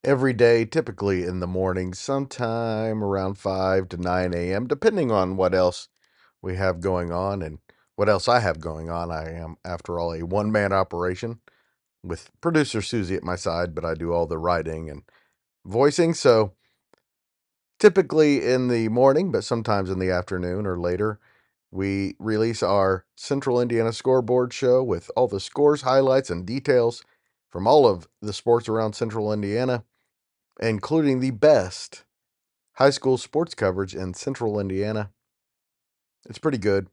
every day, typically in the morning, sometime around 5 to 9 a.m., depending on what else we have going on and what else I have going on. I am, after all, a one-man operation with producer Susie at my side, but I do all the writing and voicing. So typically in the morning, but sometimes in the afternoon or later, we release our Central Indiana Scoreboard show with all the scores, highlights, and details from all of the sports around Central Indiana, including the best high school sports coverage in Central Indiana. It's pretty good,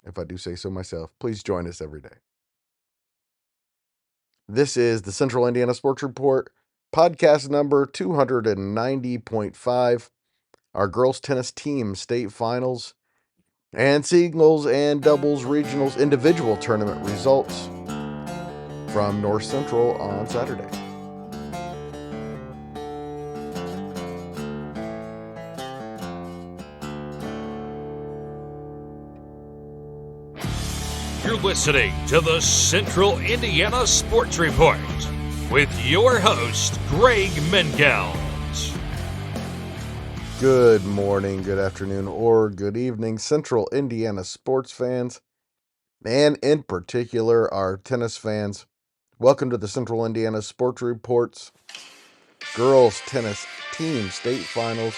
if I do say so myself. Please join us every day. This is the Central Indiana Sports Report, podcast number 290.5. Our girls tennis team state finals and singles and doubles regionals individual tournament results from North Central on Saturday. You're listening to the Central Indiana Sports Report with your host, Greg Mengels. Good morning, good afternoon, or good evening, Central Indiana sports fans, and in particular, our tennis fans. Welcome to the Central Indiana Sports Report's girls tennis team state finals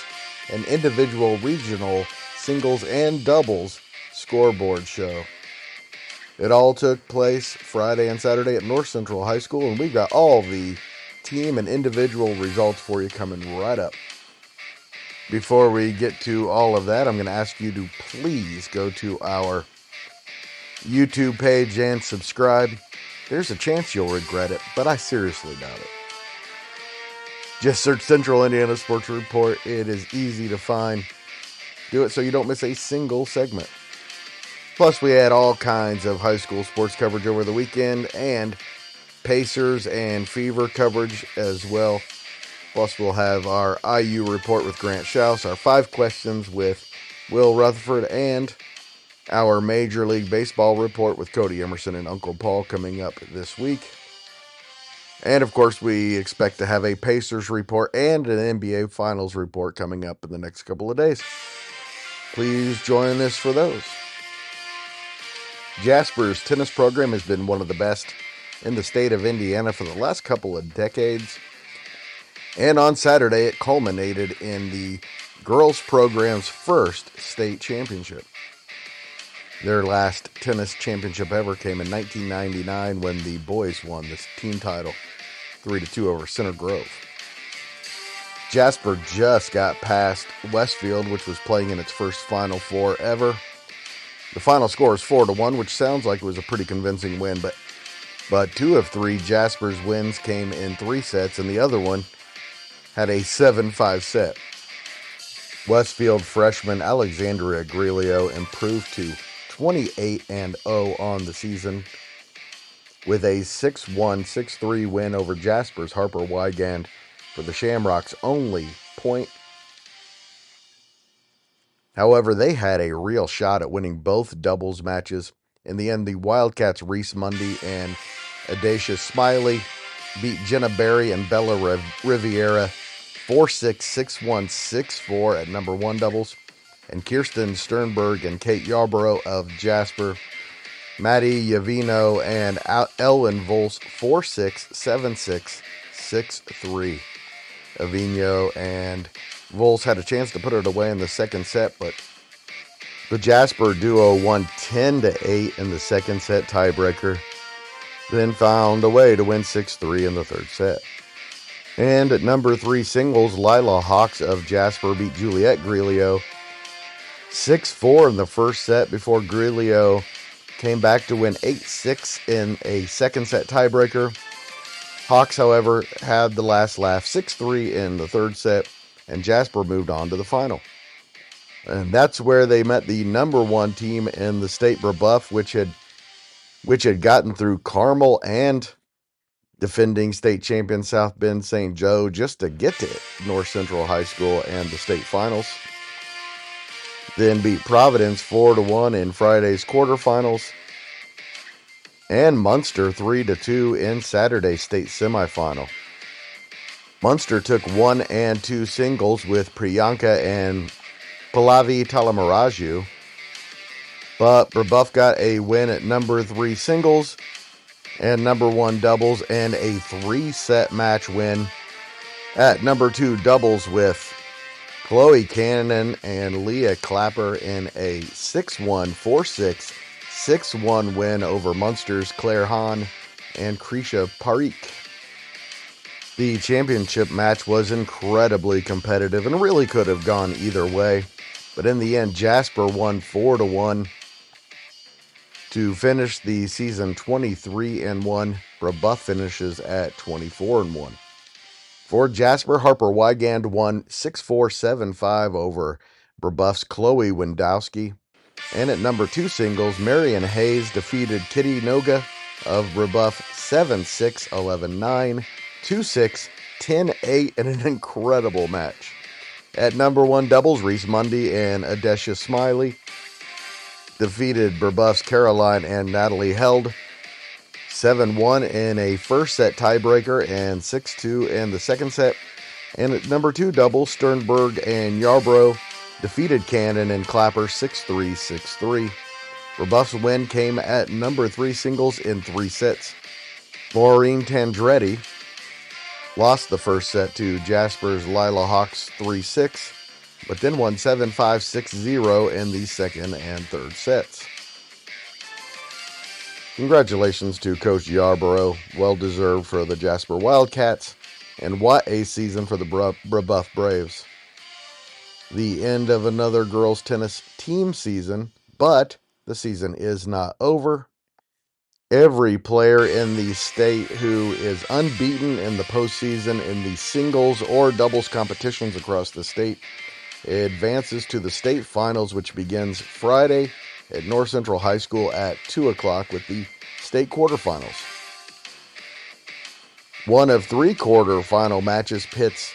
and individual regional singles and doubles scoreboard show. It all took place Friday and Saturday at North Central High School, and we've got all the team and individual results for you coming right up. Before we get to all of that, I'm going to ask you to please go to our YouTube page and subscribe. There's a chance you'll regret it, but I seriously doubt it. Just search Central Indiana Sports Report. It is easy to find. Do it so you don't miss a single segment. Plus, we had all kinds of high school sports coverage over the weekend and Pacers and Fever coverage as well. Plus, we'll have our IU report with Grant Schaus, our 5 questions with Will Rutherford, and our Major League Baseball report with Cody Emerson and Uncle Paul coming up this week. And, of course, we expect to have a Pacers report and an NBA Finals report coming up in the next couple of days. Please join us for those. Jasper's tennis program has been one of the best in the state of Indiana for the last couple of decades. And on Saturday, it culminated in the girls' program's first state championship. Their last tennis championship ever came in 1999 when the boys won this team title 3-2 over Center Grove. Jasper just got past Westfield, which was playing in its first Final Four ever. The final score is 4-1, which sounds like it was a pretty convincing win, but 2 of 3 Jasper's wins came in 3 sets, and the other one had a 7-5 set. Westfield freshman Alexandria Grilio improved to 28-0 on the season with a 6-1, 6-3 win over Jasper's Harper Wygand for the Shamrocks' only point. However, they had a real shot at winning both doubles matches. In the end, the Wildcats' Reese Mundy and Adacia Smiley beat Jenna Berry and Bella Riviera 4-6, 6-1, 6-4 at number 1 doubles. And Kirsten Sternberg and Kate Yarborough of Jasper, Maddie Yavino and Ellen Volz 4-6, 7-6, 6-3. Avino and Volz had a chance to put it away in the second set, but the Jasper duo won 10-8 in the second set tiebreaker, then found a way to win 6-3 in the third set. And at number 3 singles, Lila Hawks of Jasper beat Juliette Grilio 6-4 in the first set before Grilio came back to win 8-6 in a second set tiebreaker. Hawks, however, had the last laugh 6-3 in the third set, and Jasper moved on to the final. And that's where they met the number 1 team in the state, Brebeuf, which had gotten through Carmel and defending state champion South Bend St. Joe just to get to North Central High School and the state finals. Then beat Providence 4-1 in Friday's quarterfinals, and Munster 3-2 in Saturday's state semifinal. Munster took 1 and 2 singles with Priyanka and Pallavi Talamaraju, but Brebeuf got a win at number 3 singles and number 1 doubles and a 3-set match win at number 2 doubles with Chloe Cannon and Leah Clapper in a 6-1, 4-6, 6-1 win over Munster's Claire Hahn and Krisha Parikh. The championship match was incredibly competitive and really could have gone either way, but in the end, Jasper won 4-1 to finish the season 23-1. Brebeuf finishes at 24-1. For Jasper, Harper Wygand won 6-4, 7-5 over Brebeuf's Chloe Wendowski. And at number 2 singles, Marion Hayes defeated Kitty Noga of Brebeuf 7-6, 11-9, 2-6, 10-8 in an incredible match. At number 1 doubles, Reese Mundy and Adesha Smiley defeated Brebeuf's Caroline and Natalie Held 7-1 in a first set tiebreaker and 6-2 in the second set. And at number 2 doubles, Sternberg and Yarbrough defeated Cannon and Clapper 6-3, 6-3. Brebeuf's win came at number 3 singles in 3 sets. Maureen Tandretti lost the first set to Jasper's Lila Hawks 3-6, but then won 7-5, 6-0 in the second and third sets. Congratulations to Coach Yarborough, well deserved for the Jasper Wildcats, and what a season for the Brebeuf Braves. The end of another girls tennis team season, but the season is not over. Every player in the state who is unbeaten in the postseason in the singles or doubles competitions across the state advances to the state finals, which begins Friday at North Central High School at 2 o'clock with the state quarterfinals. One of 3 quarterfinal matches pits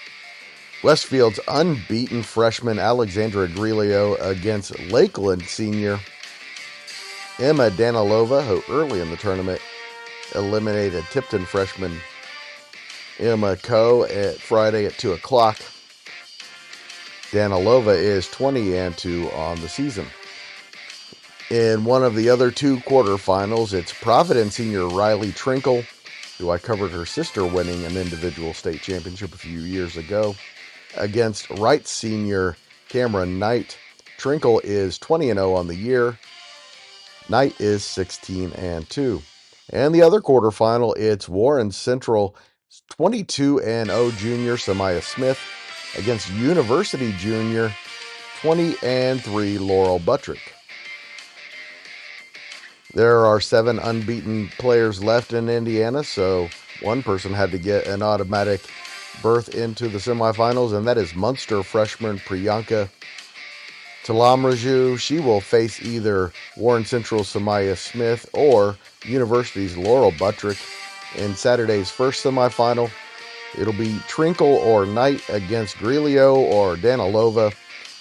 Westfield's unbeaten freshman Alexandra Grilio against Lakeland senior Emma Danilova, who early in the tournament eliminated Tipton freshman Emma Coe at Friday at 2 o'clock. Danilova is 20-2 on the season. In one of the other 2 quarterfinals, it's Providence senior Riley Trinkle, who I covered her sister winning an individual state championship a few years ago, against Wright senior Cameron Knight. Trinkle is 20-0 on the year. Knight is 16-2. And the other quarterfinal, it's Warren Central 22-0 junior Samaya Smith against University junior 20-3 Laurel Buttrick. There are 7 unbeaten players left in Indiana, so one person had to get an automatic berth into the semifinals, and that is Munster freshman Priyanka Talamaraju. She will face either Warren Central's Samaya Smith or University's Laurel Buttrick in Saturday's first semifinal. It'll be Trinkle or Knight against Grilio or Danilova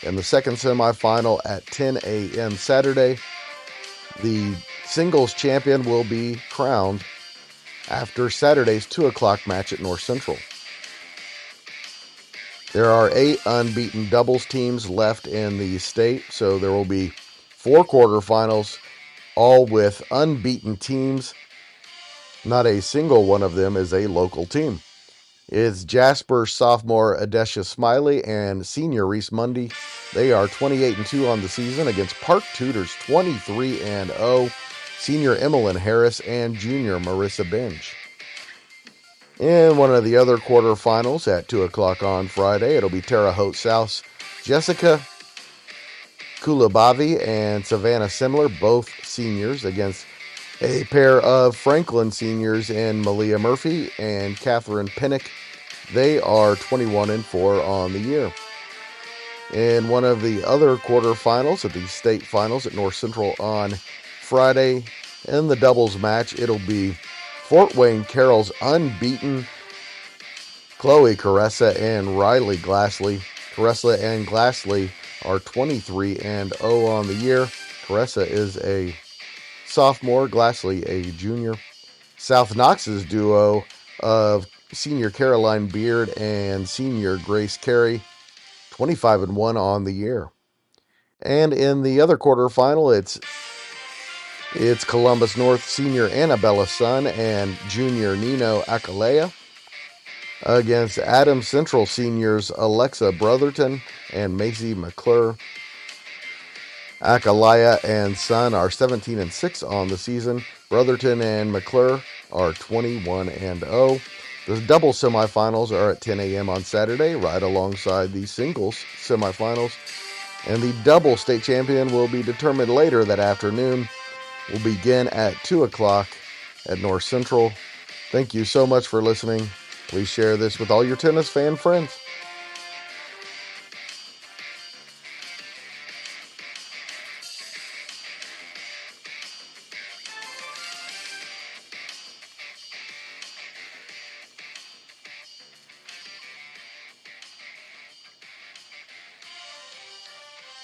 in the second semifinal at 10 a.m. Saturday. The singles champion will be crowned after Saturday's 2 o'clock match at North Central. There are 8 unbeaten doubles teams left in the state, so there will be 4 quarterfinals, all with unbeaten teams. Not a single one of them is a local team. It's Jasper sophomore Adesha Smiley and senior Reese Mundy. They are 28-2 on the season against Park Tutors 23-0, senior Emmeline Harris and junior Marissa Binge. In one of the other quarterfinals at 2 o'clock on Friday, it'll be Terre Haute South's Jessica Kulabavi and Savannah Simler, both seniors, against a pair of Franklin seniors in Malia Murphy and Catherine Pinnock. They are 21-4 on the year. In one of the other quarterfinals at the state finals at North Central on Friday, in the doubles match, it'll be Fort Wayne Carroll's unbeaten Chloe Caressa and Riley Glassley. Caressa and Glassley are 23-0 on the year. Caressa is a sophomore, Glassley a junior. South Knox's duo of Senior Caroline Beard and Senior Grace Carey, 25-1 on the year. And in the other quarterfinal, it's Columbus North Senior Annabella Sun and Junior Nino Akalea against Adams Central Seniors Alexa Brotherton and Macy McClure. Akalaya and Son are 17-6 on the season. Brotherton and McClure are 21-0. The double semifinals are at 10 a.m. on Saturday, right alongside the singles semifinals. And the double state champion will be determined later that afternoon. Will begin at 2 o'clock at North Central. Thank you so much for listening. Please share this with all your tennis fan friends.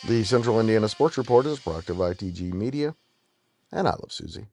The Central Indiana Sports Report is brought to you by TG Media, and I love Susie.